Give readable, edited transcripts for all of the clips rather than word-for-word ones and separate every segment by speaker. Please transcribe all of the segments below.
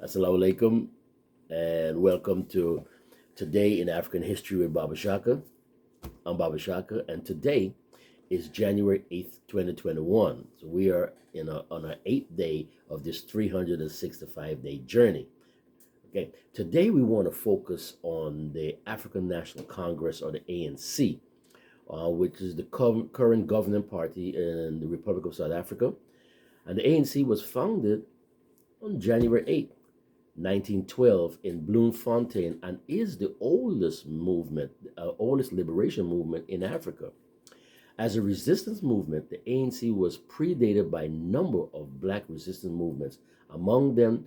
Speaker 1: Assalamu alaikum and welcome to Today in African History with Baba Shaka. I'm Baba Shaka and today is January 8th, 2021. So we are on our 8th day of this 365-day journey. Okay, today we want to focus on the African National Congress, or the ANC, which is the current governing party in the Republic of South Africa. And the ANC was founded on January 8th, 1912 in Bloemfontein, and is the oldest oldest liberation movement in Africa. As a resistance movement, the ANC was predated by a number of black resistance movements, among them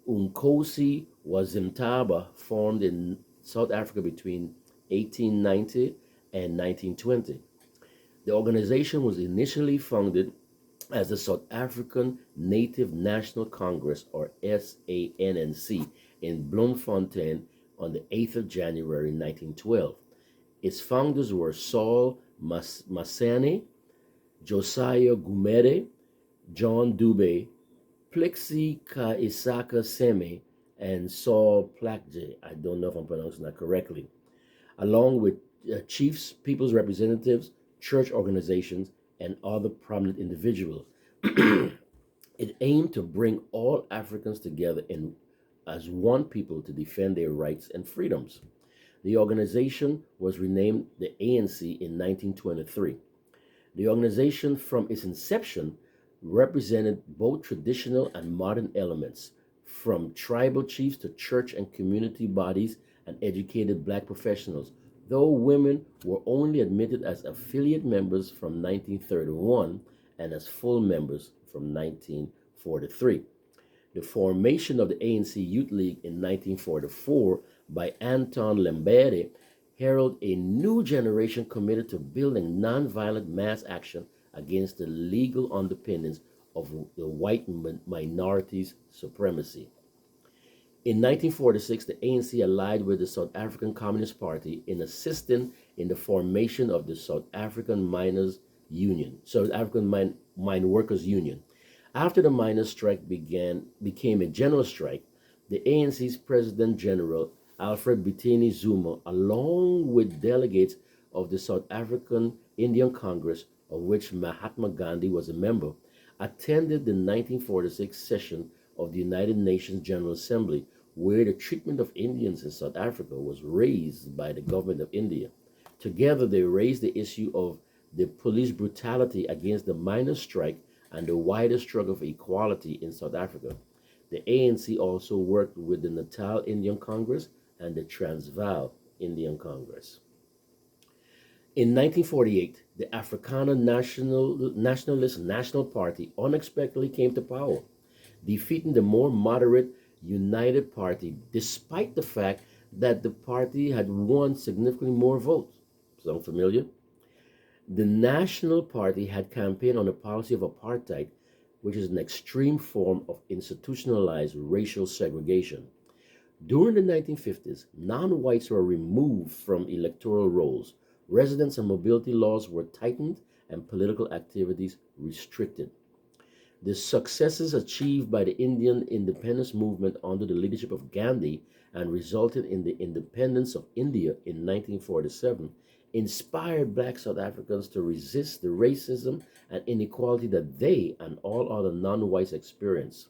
Speaker 1: Umkosi Wazimtaba, formed in South Africa between 1890 and 1920. The organization was initially founded as the South African Native National Congress, or SANNC, in Bloemfontein on the 8th of January 1912. Its founders were Saul Masane, Josiah Gumede, John Dube, Plixi Kaisaka Seme, and Saul Plakje. I don't know if I'm pronouncing that correctly, along with chiefs, people's representatives, church organizations, and other prominent individuals. It aimed to bring all Africans together as one people to defend their rights and freedoms. The organization was renamed the ANC in 1923. The organization, from its inception, represented both traditional and modern elements, from tribal chiefs to church and community bodies and educated black professionals, though women were only admitted as affiliate members from 1931 and as full members from 1943. The formation of the ANC Youth League in 1944 by Anton Lembede heralded a new generation committed to building nonviolent mass action against the legal underpinnings of the white minority's supremacy. In 1946, the ANC allied with the South African Communist Party in assisting in the formation of the South African Miners Union, South African Mine Workers Union. After the miners' strike became a general strike, the ANC's President General Alfred Bitini Zuma, along with delegates of the South African Indian Congress, of which Mahatma Gandhi was a member, attended the 1946 session of the United Nations General Assembly, where the treatment of Indians in South Africa was raised by the government of India. Together, they raised the issue of the police brutality against the miners' strike and the wider struggle for equality in South Africa. The ANC also worked with the Natal Indian Congress and the Transvaal Indian Congress. In 1948, the Afrikaner Nationalist National Party unexpectedly came to power, defeating the more moderate United Party, despite the fact that the party had won significantly more votes. Sound familiar? The National Party had campaigned on a policy of apartheid, which is an extreme form of institutionalized racial segregation. During the 1950s, non-whites were removed from electoral rolls, residence and mobility laws were tightened, and political activities restricted. The successes achieved by the Indian independence movement under the leadership of Gandhi and resulted in the independence of India in 1947 inspired black South Africans to resist the racism and inequality that they and all other non-whites experienced.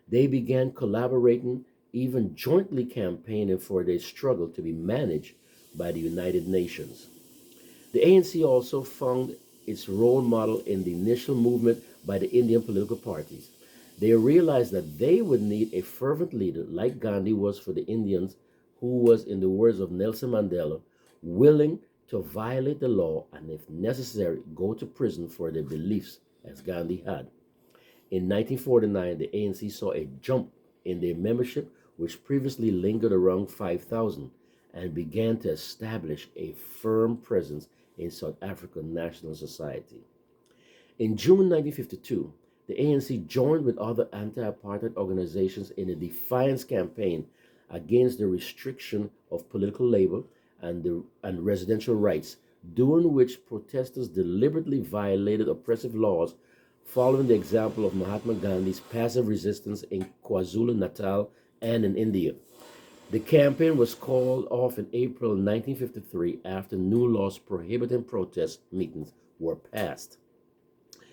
Speaker 1: They began collaborating, even jointly campaigning for their struggle to be managed by the United Nations. The ANC also found its role model in the initial movement by the Indian political parties. They realized that they would need a fervent leader like Gandhi was for the Indians, who was, in the words of Nelson Mandela, willing to violate the law and, if necessary, go to prison for their beliefs, as Gandhi had. In 1949, the ANC saw a jump in their membership, which previously lingered around 5,000, and began to establish a firm presence in South African National Society. In June 1952, the ANC joined with other anti-apartheid organizations in a defiance campaign against the restriction of political labor and residential rights, during which protesters deliberately violated oppressive laws following the example of Mahatma Gandhi's passive resistance in KwaZulu-Natal and in India. The campaign was called off in April 1953 after new laws prohibiting protest meetings were passed.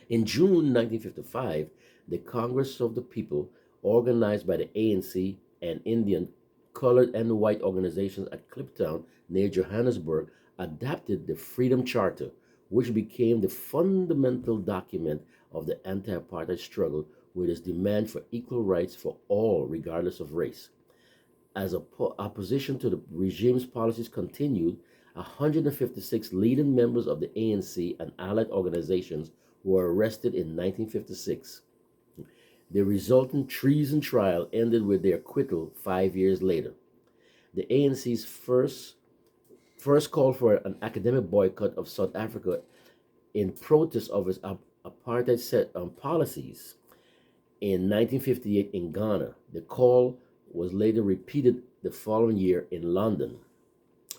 Speaker 1: In June 1955, the Congress of the People, organized by the ANC and Indian colored and white organizations at Kliptown near Johannesburg, adopted the Freedom Charter, which became the fundamental document of the anti apartheid struggle with its demand for equal rights for all, regardless of race. As opposition to the regime's policies continued, 156 leading members of the ANC and allied organizations were arrested in 1956. The resultant treason trial ended with their acquittal 5 years later. The ANC's first call for an academic boycott of South Africa in protest of its apartheid policies in 1958 in Ghana. The call was later repeated the following year in London.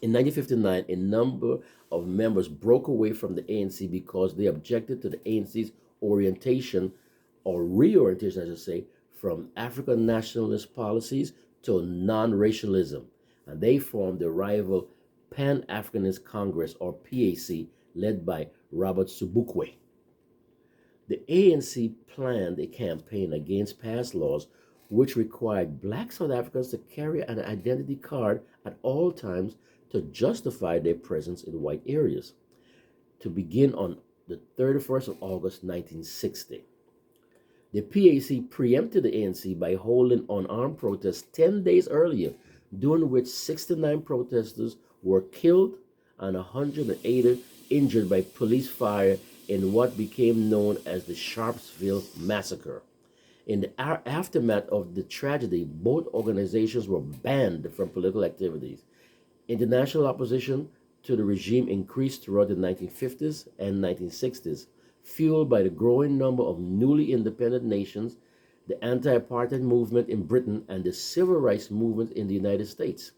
Speaker 1: In 1959, a number of members broke away from the ANC because they objected to the ANC's orientation, or reorientation, I should say, from African nationalist policies to non-racialism, and they formed the rival Pan-Africanist Congress, or PAC, led by Robert Sobukwe. The ANC planned a campaign against past laws which required black South Africans to carry an identity card at all times to justify their presence in white areas, to begin on the 31st of August 1960. The PAC preempted the ANC by holding unarmed protests 10 days earlier, during which 69 protesters were killed and 180 injured by police fire in what became known as the Sharpeville Massacre. In the aftermath of the tragedy, both organizations were banned from political activities. International opposition to the regime increased throughout the 1950s and 1960s, fueled by the growing number of newly independent nations, the anti-apartheid movement in Britain, and the civil rights movement in the United States.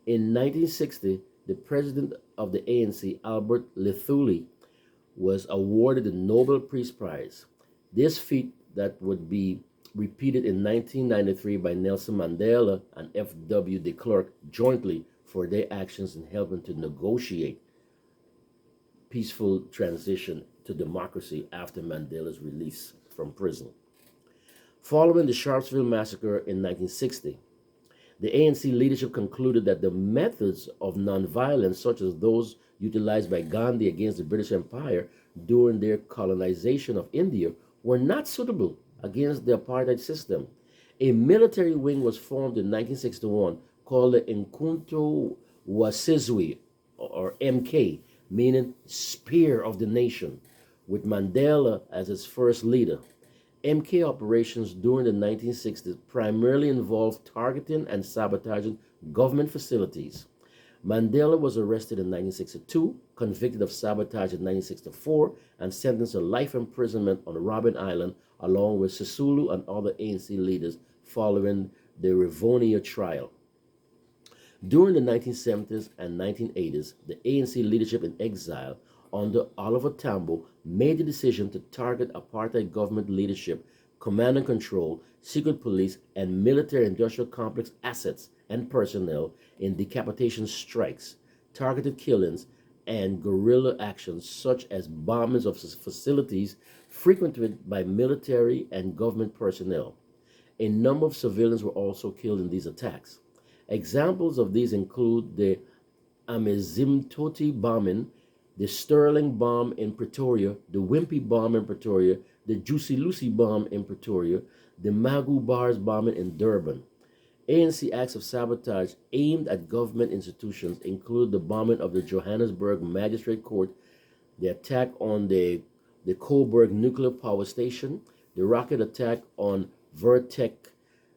Speaker 1: In 1960, the president of the ANC, Albert Luthuli, was awarded the Nobel Peace Prize. This feat that would be repeated in 1993 by Nelson Mandela and F.W. de Klerk jointly for their actions in helping to negotiate peaceful transition to democracy after Mandela's release from prison. Following the Sharpeville Massacre in 1960, the ANC leadership concluded that the methods of nonviolence, such as those utilized by Gandhi against the British Empire during their colonization of India, were not suitable against the apartheid system. A military wing was formed in 1961 called the Mkhonto wa Sizwe, or MK, meaning Spear of the Nation, with Mandela as its first leader. MK operations during the 1960s primarily involved targeting and sabotaging government facilities. Mandela was arrested in 1962, convicted of sabotage in 1964, and sentenced to life imprisonment on Robben Island, along with Sisulu and other ANC leaders following the Rivonia trial. During the 1970s and 1980s, the ANC leadership in exile under Oliver Tambo made the decision to target apartheid government leadership, command and control, secret police, and military-industrial complex assets and personnel in decapitation strikes, targeted killings, and guerrilla actions such as bombings of facilities frequented by military and government personnel. A number of civilians were also killed in these attacks. Examples of these include the Amanzimtoti bombing, the Sterling bomb in Pretoria, the Wimpy bomb in Pretoria, the Juicy Lucy bomb in Pretoria, the Magu Bars bombing in Durban. ANC acts of sabotage aimed at government institutions include the bombing of the Johannesburg Magistrate Court, the attack on the Coburg Nuclear Power Station, the rocket attack on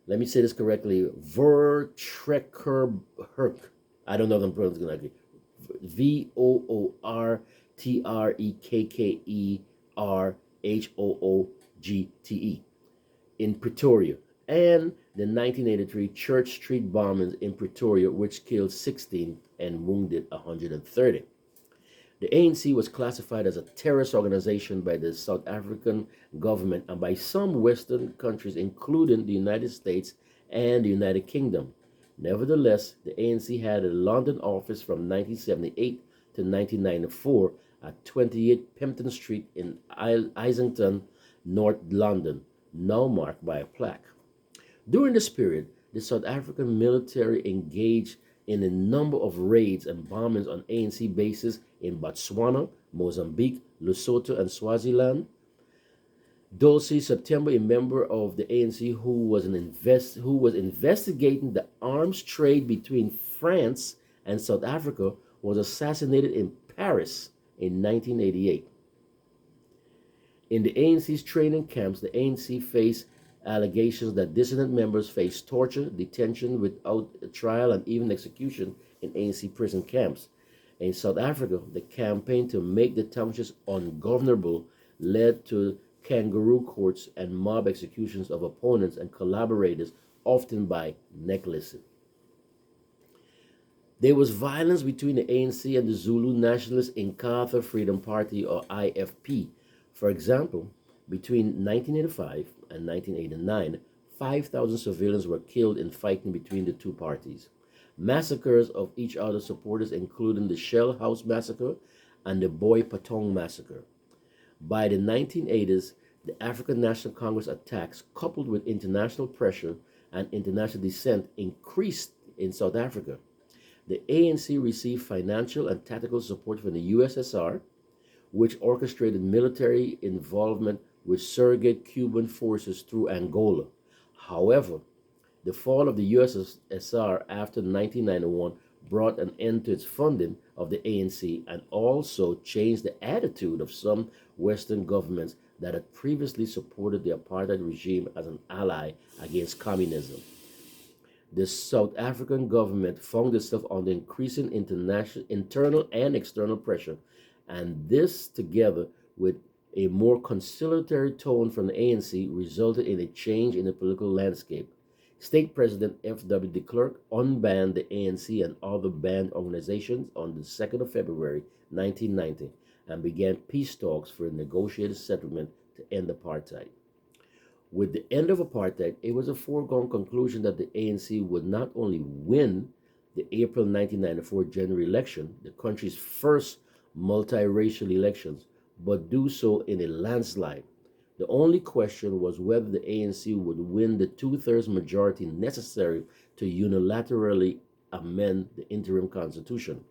Speaker 1: let me say this correctly, Voortrekkerhoek. I don't know if I'm pronouncing it correctly. Voortrekkerhoogte in Pretoria, and the 1983 Church Street bombings in Pretoria, which killed 16 and wounded 130. The ANC was classified as a terrorist organization by the South African government and by some Western countries, including the United States and the United Kingdom. Nevertheless, the ANC had a London office from 1978 to 1994 at 28 Pimpton Street in Islington, North London, now marked by a plaque. During this period, the South African military engaged in a number of raids and bombings on ANC bases in Botswana, Mozambique, Lesotho, and Swaziland. Dulcie September, a member of the ANC who was investigating the arms trade between France and South Africa, was assassinated in Paris in 1988. In the ANC's training camps, the ANC faced allegations that dissident members faced torture, detention without a trial, and even execution in ANC prison camps. In South Africa, the campaign to make the townships ungovernable led to kangaroo courts and mob executions of opponents and collaborators, often by necklacing. There was violence between the ANC and the Zulu Nationalist Inkatha Freedom Party, or IFP. For example, between 1985 and 1989, 5,000 civilians were killed in fighting between the two parties. Massacres of each other's supporters, including the Shell House Massacre and the Boy Patong Massacre. By the 1980s, the African National Congress attacks, coupled with international pressure and international dissent, increased in South Africa. The ANC received financial and tactical support from the USSR, which orchestrated military involvement with surrogate Cuban forces through Angola. However, the fall of the USSR after 1991 brought an end to its funding of the ANC and also changed the attitude of some Western governments that had previously supported the apartheid regime as an ally against communism. The South African government found itself under increasing internal and external pressure, and this, together with a more conciliatory tone from the ANC, resulted in a change in the political landscape. State President F.W. de Klerk unbanned the ANC and other banned organizations on the 2nd of February 1990 and began peace talks for a negotiated settlement to end apartheid. With the end of apartheid, it was a foregone conclusion that the ANC would not only win the April 1994 general election, the country's first multiracial elections, but do so in a landslide. The only question was whether the ANC would win the two-thirds majority necessary to unilaterally amend the interim constitution.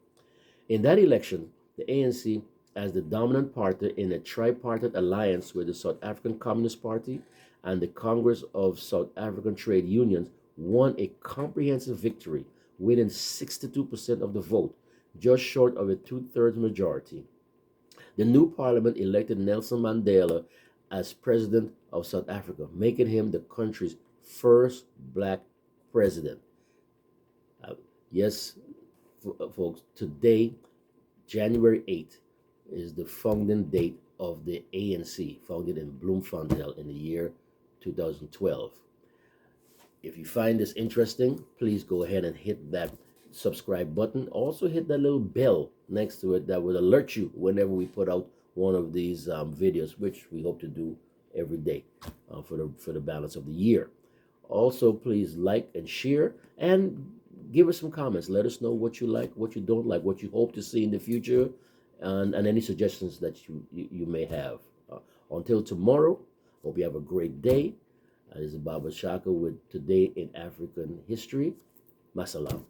Speaker 1: In that election, the ANC, as the dominant party in a tripartite alliance with the South African Communist Party and the Congress of South African Trade Unions, won a comprehensive victory, winning 62% of the vote, just short of a two-thirds majority. The new parliament elected Nelson Mandela as president of South Africa, making him the country's first black president. Yes, folks, today, January 8th, is the founding date of the ANC, founded in Bloemfontein in the year 2012. If you find this interesting, please go ahead and hit that subscribe button. Also hit that little bell next to it that will alert you whenever we put out one of these videos, which we hope to do every day for the balance of the year. Also, please like and share and give us some comments. Let us know what you like, what you don't like, what you hope to see in the future, and any suggestions that you may have. Until tomorrow, hope you have a great day. This is Baba Shaka with Today in African History. Masalam.